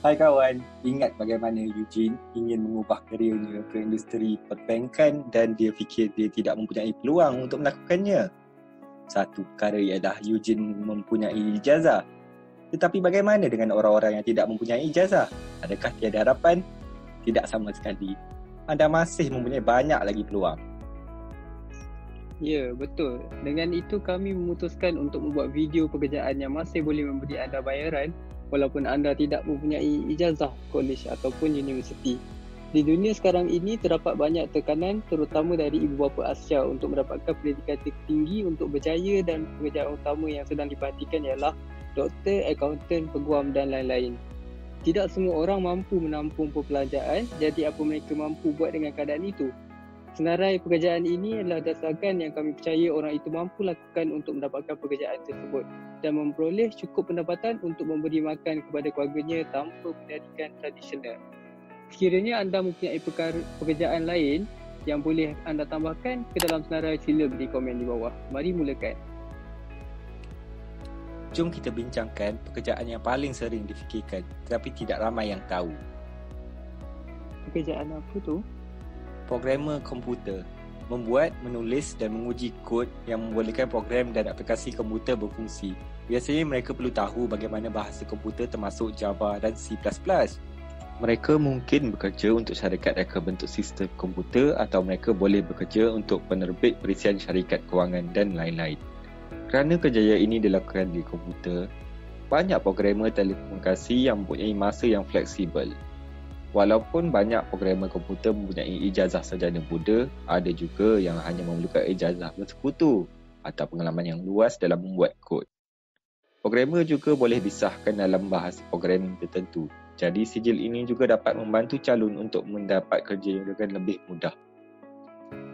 Hai kawan, ingat bagaimana Eugene ingin mengubah kerjanya ke industri perbankan dan dia fikir dia tidak mempunyai peluang untuk melakukannya? Satu perkara ialah Eugene mempunyai ijazah. Tetapi bagaimana dengan orang-orang yang tidak mempunyai ijazah? Adakah tiada harapan? Tidak sama sekali. Anda masih mempunyai banyak lagi peluang. Ya, betul. Dengan itu kami memutuskan untuk membuat video pekerjaan yang masih boleh memberi anda bayaran walaupun anda tidak mempunyai ijazah kolej ataupun universiti. Di dunia sekarang ini terdapat banyak tekanan terutama dari ibu bapa Asia untuk mendapatkan pendidikan tertinggi untuk berjaya, dan pekerjaan utama yang sedang diperhatikan ialah doktor, akaunten, peguam dan lain-lain. Tidak semua orang mampu menampung perbelanjaan, jadi apa mereka mampu buat dengan keadaan itu? Senarai pekerjaan ini adalah dasarkan yang kami percaya orang itu mampu lakukan untuk mendapatkan pekerjaan tersebut dan memperoleh cukup pendapatan untuk memberi makan kepada keluarganya tanpa pendidikan tradisional. Sekiranya anda mempunyai pekerjaan lain yang boleh anda tambahkan ke dalam senarai, sila beri komen di bawah. Mari mulakan. Jom kita bincangkan pekerjaan yang paling sering difikirkan tetapi tidak ramai yang tahu. Pekerjaan apa tu? Programmer komputer, membuat, menulis dan menguji kod yang membolehkan program dan aplikasi komputer berfungsi. Biasanya mereka perlu tahu bagaimana bahasa komputer termasuk Java dan C++. Mereka mungkin bekerja untuk syarikat reka bentuk sistem komputer atau mereka boleh bekerja untuk penerbit perisian syarikat kewangan dan lain-lain. Kerana kejayaan ini dilakukan di komputer, banyak programmer telekomunikasi yang mempunyai masa yang fleksibel. Walaupun banyak programmer komputer mempunyai ijazah sarjana muda, ada juga yang hanya memerlukan ijazah bersekutu atau pengalaman yang luas dalam membuat kod. Programmer juga boleh disahkan dalam bahasa programming tertentu. Jadi sijil ini juga dapat membantu calon untuk mendapat kerja yang dengan lebih mudah.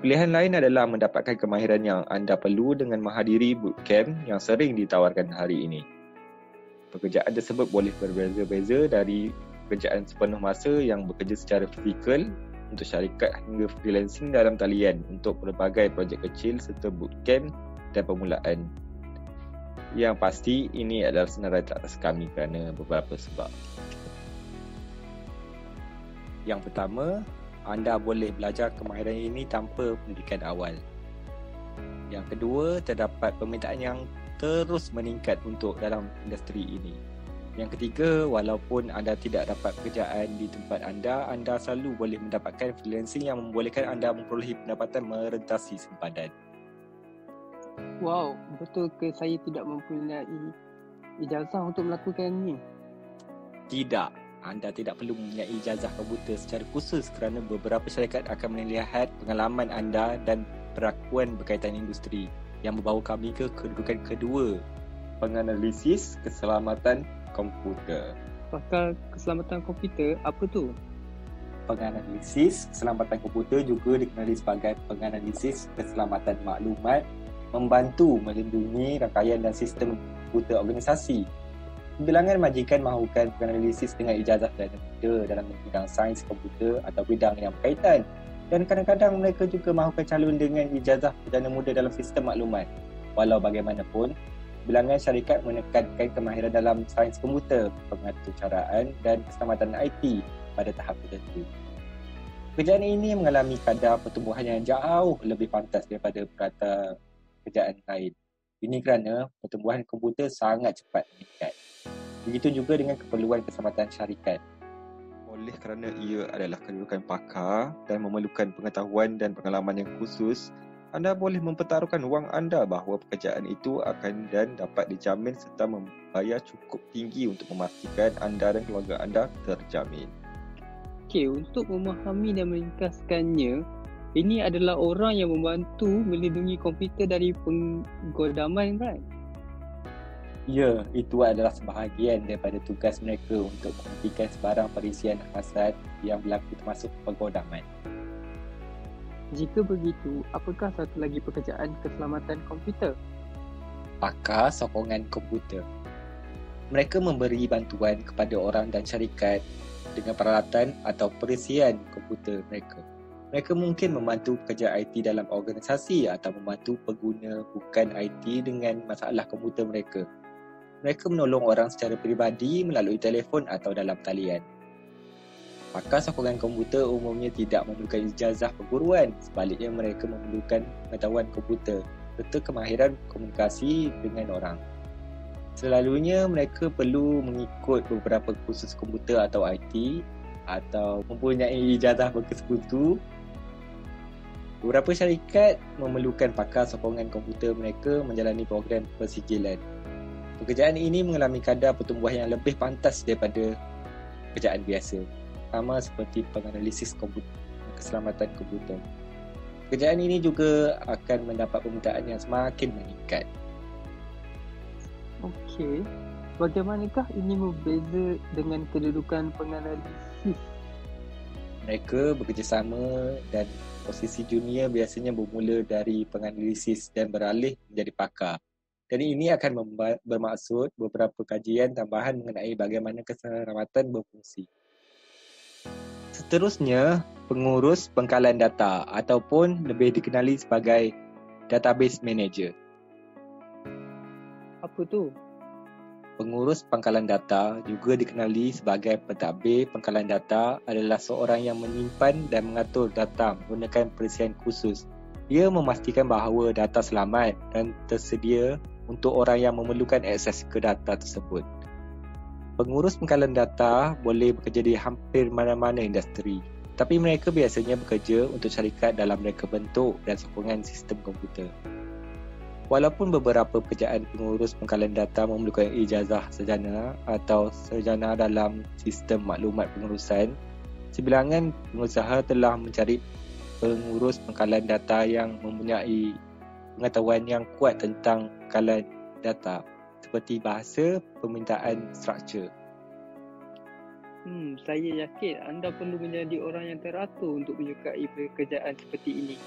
Pilihan lain adalah mendapatkan kemahiran yang anda perlu dengan menghadiri bootcamp yang sering ditawarkan hari ini. Pekerjaan tersebut boleh berbeza-beza dari pekerjaan sepenuh masa yang bekerja secara fizikal untuk syarikat hingga freelancing dalam talian untuk pelbagai projek kecil serta bootcamp dan permulaan. Yang pasti ini adalah senarai teratas kami kerana beberapa sebab. Yang pertama, anda boleh belajar kemahiran ini tanpa pendidikan awal. Yang kedua, terdapat permintaan yang terus meningkat untuk dalam industri ini. Yang ketiga, walaupun anda tidak dapat pekerjaan di tempat anda selalu boleh mendapatkan freelancing yang membolehkan anda memperolehi pendapatan merentasi sempadan. Wow, betul ke saya tidak mempunyai ijazah untuk melakukan ini? Tidak, anda tidak perlu mempunyai ijazah komputer secara khusus kerana beberapa syarikat akan melihat pengalaman anda dan perakuan berkaitan industri yang membawa kami ke kedudukan kedua, penganalisis keselamatan komputer. Pakar keselamatan komputer, apa tu? Penganalisis keselamatan komputer juga dikenali sebagai penganalisis keselamatan maklumat, membantu melindungi rangkaian dan sistem komputer organisasi. Bilangan majikan mahukan penganalisis dengan ijazah sarjana muda dalam bidang sains komputer atau bidang yang berkaitan, dan kadang-kadang mereka juga mahukan calon dengan ijazah sarjana muda dalam sistem maklumat. Walau bagaimanapun, bilangan syarikat menekankan kemahiran dalam sains komputer, pengaturcaraan dan keselamatan IT pada tahap tertentu. Pekerjaan ini mengalami kadar pertumbuhan yang jauh lebih pantas daripada purata pekerjaan lain. Ini kerana pertumbuhan komputer sangat cepat meningkat. Begitu juga dengan keperluan keselamatan syarikat. Oleh kerana ia adalah kedudukan pakar dan memerlukan pengetahuan dan pengalaman yang khusus, anda boleh mempertaruhkan wang anda bahawa pekerjaan itu akan dan dapat dijamin serta membayar cukup tinggi untuk memastikan anda dan keluarga anda terjamin. Okey, untuk memahami dan meringkaskannya, ini adalah orang yang membantu melindungi komputer dari penggodaman, kan? Ya, itu adalah sebahagian daripada tugas mereka untuk menghentikan sebarang perisian hasad yang berlaku termasuk penggodaman. Jika begitu, apakah satu lagi pekerjaan keselamatan komputer? Pakar sokongan komputer. Mereka memberi bantuan kepada orang dan syarikat dengan peralatan atau perisian komputer mereka. Mereka mungkin membantu pekerja IT dalam organisasi atau membantu pengguna bukan IT dengan masalah komputer mereka. Mereka menolong orang secara peribadi melalui telefon atau dalam talian. Pakar sokongan komputer umumnya tidak memerlukan ijazah perguruan, sebaliknya mereka memerlukan pengetahuan komputer serta kemahiran komunikasi dengan orang. Selalunya mereka perlu mengikut beberapa kursus komputer atau IT atau mempunyai ijazah bersekutu. Beberapa syarikat memerlukan pakar sokongan komputer mereka menjalani program persijilan. Pekerjaan ini mengalami kadar pertumbuhan yang lebih pantas daripada pekerjaan biasa, sama seperti penganalisis keselamatan komputer. Pekerjaan ini juga akan mendapat permintaan yang semakin meningkat. Okey, bagaimanakah ini berbeza dengan kedudukan penganalisis? Mereka bekerjasama dan posisi junior biasanya bermula dari penganalisis dan beralih menjadi pakar. Dan ini akan bermaksud beberapa kajian tambahan mengenai bagaimana keselamatan berfungsi. Seterusnya, pengurus pengkalan data ataupun lebih dikenali sebagai database manager. Apa tu? Pengurus pangkalan data, juga dikenali sebagai pentadbir pangkalan data, adalah seorang yang menyimpan dan mengatur data menggunakan perisian khusus. Ia memastikan bahawa data selamat dan tersedia untuk orang yang memerlukan akses ke data tersebut. Pengurus pangkalan data boleh bekerja di hampir mana-mana industri, tapi mereka biasanya bekerja untuk syarikat dalam reka bentuk dan sokongan sistem komputer. Walaupun beberapa pekerjaan pengurus pangkalan data memerlukan ijazah sarjana atau sarjana dalam sistem maklumat pengurusan, sebilangan pengusaha telah mencari pengurus pangkalan data yang mempunyai pengetahuan yang kuat tentang pangkalan data seperti bahasa permintaan struktur. Saya yakin anda perlu menjadi orang yang teratur untuk menyukai pekerjaan seperti ini.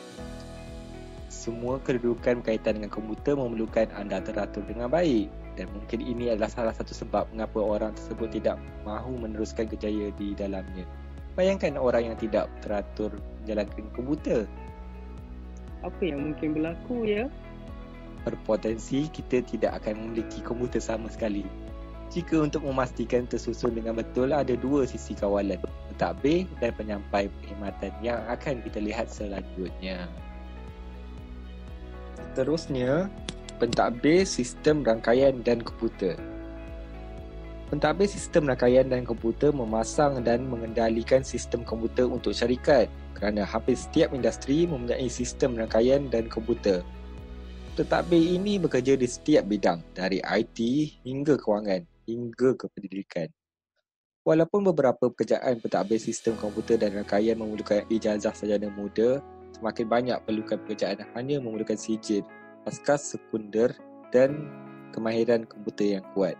Semua kedudukan berkaitan dengan komputer memerlukan anda teratur dengan baik, dan mungkin ini adalah salah satu sebab mengapa orang tersebut tidak mahu meneruskan kerjaya di dalamnya. Bayangkan orang yang tidak teratur menjalankan komputer. Apa yang mungkin berlaku ya? Berpotensi kita tidak akan memiliki komputer sama sekali. Jika untuk memastikan tersusun dengan betul, ada dua sisi kawalan, pentadbir dan penyampai perkhidmatan yang akan kita lihat selanjutnya. Seterusnya, pentadbir sistem rangkaian dan komputer. Pentadbir sistem rangkaian dan komputer memasang dan mengendalikan sistem komputer untuk syarikat, kerana hampir setiap industri mempunyai sistem rangkaian dan komputer. Pentadbir ini bekerja di setiap bidang, dari IT hingga kewangan, hingga ke pendidikan. Walaupun beberapa pekerjaan pentadbir sistem komputer dan rangkaian memerlukan ijazah sarjana muda, semakin banyak perlukan pekerjaan hanya memerlukan sijil, pasca sekunder dan kemahiran komputer yang kuat.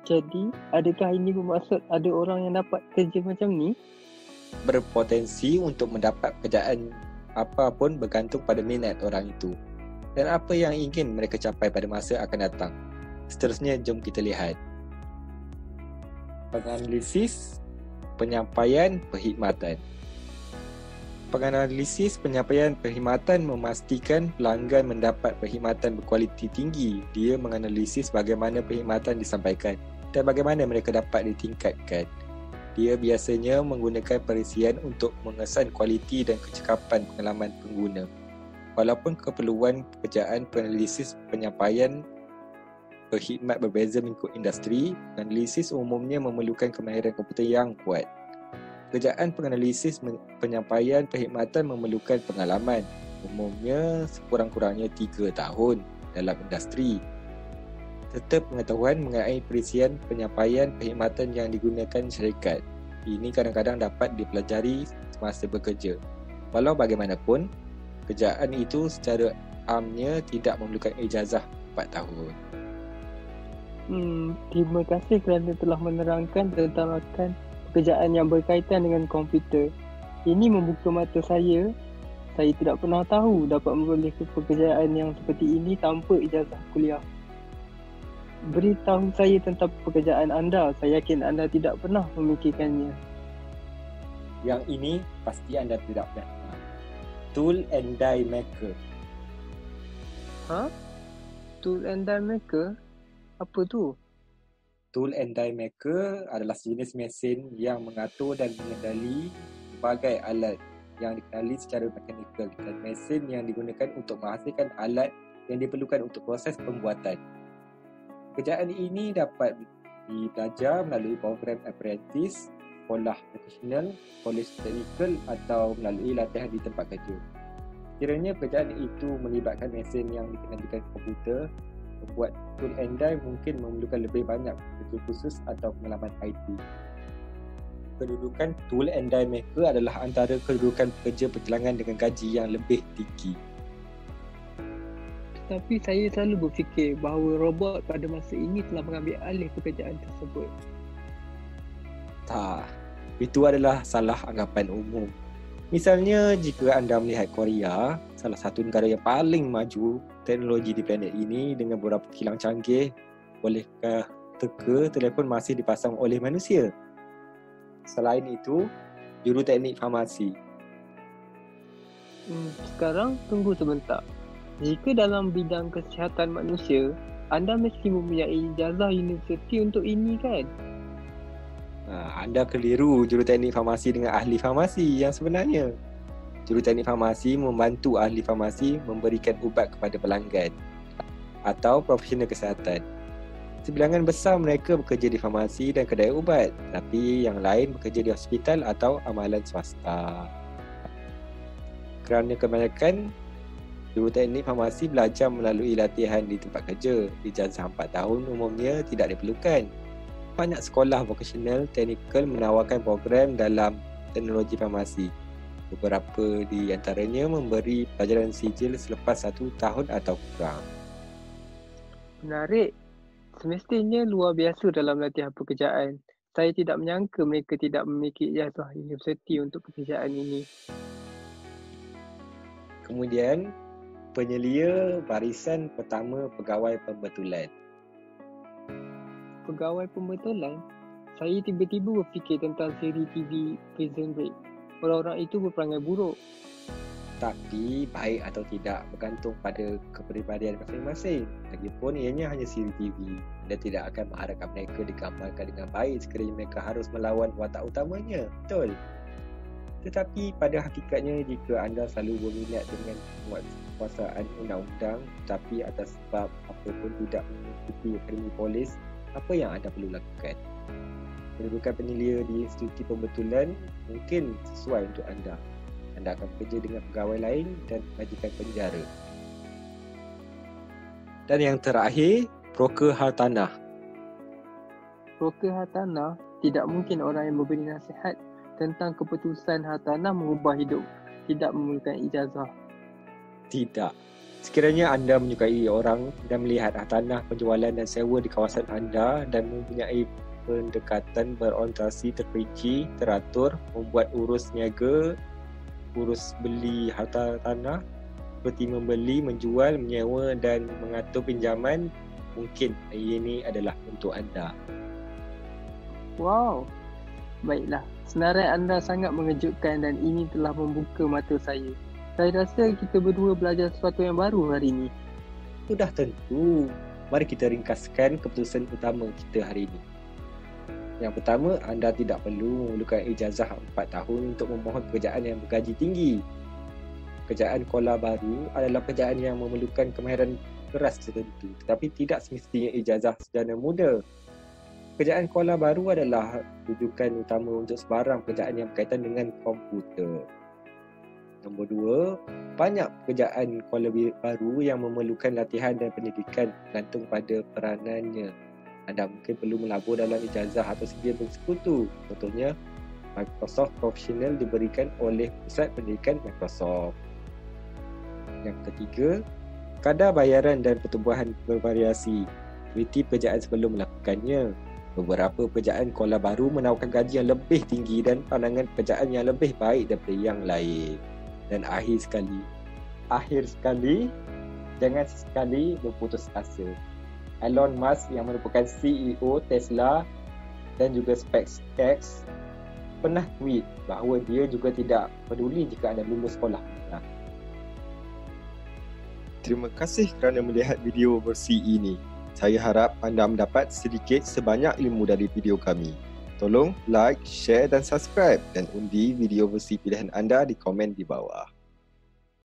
Jadi, adakah ini bermaksud ada orang yang dapat kerja macam ni? Berpotensi untuk mendapat pekerjaan apapun bergantung pada minat orang itu dan apa yang ingin mereka capai pada masa akan datang. Seterusnya, jom kita lihat. Penganalisis, penyampaian, perkhidmatan. Penganalisis penyampaian perkhidmatan memastikan pelanggan mendapat perkhidmatan berkualiti tinggi. Dia menganalisis bagaimana perkhidmatan disampaikan dan bagaimana mereka dapat ditingkatkan. Dia biasanya menggunakan perisian untuk mengesan kualiti dan kecekapan pengalaman pengguna. Walaupun keperluan pekerjaan penganalisis penyampaian perkhidmat berbeza mengikut industri, penganalisis umumnya memerlukan kemahiran komputer yang kuat. Pekerjaan penganalisis penyampaian perkhidmatan memerlukan pengalaman, umumnya sekurang-kurangnya 3 tahun dalam industri, serta pengetahuan mengenai perisian penyampaian perkhidmatan yang digunakan syarikat. Ini kadang-kadang dapat dipelajari semasa bekerja. Walau bagaimanapun, pekerjaan itu secara amnya tidak memerlukan ijazah 4 tahun. Terima kasih kerana telah menerangkan tentang pekerjaan yang berkaitan dengan komputer. Ini membuka mata saya. Saya tidak pernah tahu dapat memperoleh pekerjaan yang seperti ini tanpa ijazah kuliah. Beritahu saya tentang pekerjaan anda. Saya yakin anda tidak pernah memikirkannya. Yang ini pasti anda tidak pernah. Tool and die maker. Tool and die maker? Apa tu? Tool and Die Maker adalah sejenis mesin yang mengatur dan mengendali berbagai alat yang dikenali secara mekanikal dan mesin yang digunakan untuk menghasilkan alat yang diperlukan untuk proses pembuatan. Pekerjaan ini dapat dibelajar melalui program apprentice, sekolah profesional, college technical atau melalui latihan di tempat kerja. Kiranya pekerjaan itu melibatkan mesin yang dikendalikan komputer, membuat tool and die mungkin memerlukan lebih banyak kerja khusus atau pengalaman IT. Kedudukan tool and die maker adalah antara kedudukan pekerja perjalanan dengan gaji yang lebih tinggi. Tapi saya selalu berfikir bahawa robot pada masa ini telah mengambil alih pekerjaan tersebut. Tak, itu adalah salah anggapan umum. Misalnya, jika anda melihat Korea, salah satu negara yang paling maju teknologi di planet ini dengan beberapa kilang canggih, bolehkah teka telefon masih dipasang oleh manusia? Selain itu, juruteknik farmasi. Sekarang tunggu sebentar. Jika dalam bidang kesihatan manusia, anda mesti mempunyai ijazah universiti untuk ini kan? Anda keliru juruteknik farmasi dengan ahli farmasi yang sebenarnya. Juruteknik farmasi membantu ahli farmasi memberikan ubat kepada pelanggan atau profesional kesihatan. Sebilangan besar mereka bekerja di farmasi dan kedai ubat, tapi yang lain bekerja di hospital atau amalan swasta. Kerana kebanyakan juruteknik farmasi belajar melalui latihan di tempat kerja, ijazah 4 tahun umumnya tidak diperlukan. Banyak sekolah vokasional teknikal menawarkan program dalam teknologi farmasi. Beberapa di antaranya memberi pelajaran sijil selepas 1 tahun atau kurang. Menarik. Semestinya luar biasa dalam latihan pekerjaan. Saya tidak menyangka mereka tidak memiliki ijazah universiti untuk pekerjaan ini. Kemudian, penyelia barisan pertama pegawai pembetulan. Pegawai pembetulan? Saya tiba-tiba berfikir tentang siri TV Prison Break. Orang-orang itu berperangai buruk. Tapi baik atau tidak bergantung pada kepribadian masing-masing. Lagipun ianya hanya siri TV. Anda tidak akan mengharapkan mereka digambarkan dengan baik sekiranya mereka harus melawan watak utamanya. Betul? Tetapi pada hakikatnya jika anda selalu berminat dengan penguasaan undang-undang tapi atas sebab apapun tidak mengikuti akademi polis, apa yang anda perlu lakukan? Kedudukan penyelia di institusi pembetulan mungkin sesuai untuk anda. Anda akan bekerja dengan pegawai lain dan mengajukan penjara. Dan yang terakhir, broker hartanah. Broker hartanah tidak mungkin orang yang memberi nasihat tentang keputusan hartanah mengubah hidup, tidak memerlukan ijazah. Tidak. Sekiranya anda menyukai orang dan melihat hartanah penjualan dan sewa di kawasan anda dan mempunyai pendekatan berorientasi terperinci, teratur, membuat urus niaga, urus beli harta tanah, seperti membeli, menjual, menyewa dan mengatur pinjaman, mungkin ini adalah untuk anda. Wow, baiklah. Senarai anda sangat mengejutkan dan ini telah membuka mata saya. Saya rasa kita berdua belajar sesuatu yang baru hari ini. Sudah tentu. Mari kita ringkaskan keputusan utama kita hari ini. Yang pertama, anda tidak perlu memerlukan ijazah 4 tahun untuk memohon pekerjaan yang bergaji tinggi. Pekerjaan kola baru adalah pekerjaan yang memerlukan kemahiran keras tertentu, tetapi tidak semestinya ijazah sarjana muda. Pekerjaan kola baru adalah rujukan utama untuk sebarang pekerjaan yang berkaitan dengan komputer. Nombor 2, banyak pekerjaan kola baru yang memerlukan latihan dan pendidikan bergantung pada peranannya. Anda mungkin perlu melabur dalam ijazah atau sijil bersekutu. Contohnya, Microsoft Professional diberikan oleh Pusat Pendidikan Microsoft. Yang ketiga, kadar bayaran dan pertumbuhan bervariasi. Seperti pekerjaan sebelum melakukannya. Beberapa pekerjaan kola baru menawarkan gaji yang lebih tinggi dan pandangan pekerjaan yang lebih baik daripada yang lain. Dan akhir sekali, jangan sesekali berputus asa. Elon Musk yang merupakan CEO Tesla dan juga SpaceX pernah tweet bahawa dia juga tidak peduli jika anda lulus sekolah. Terima kasih kerana melihat video versi ini. Saya harap anda mendapat sedikit sebanyak ilmu dari video kami. Tolong like, share dan subscribe dan undi video versi pilihan anda di komen di bawah.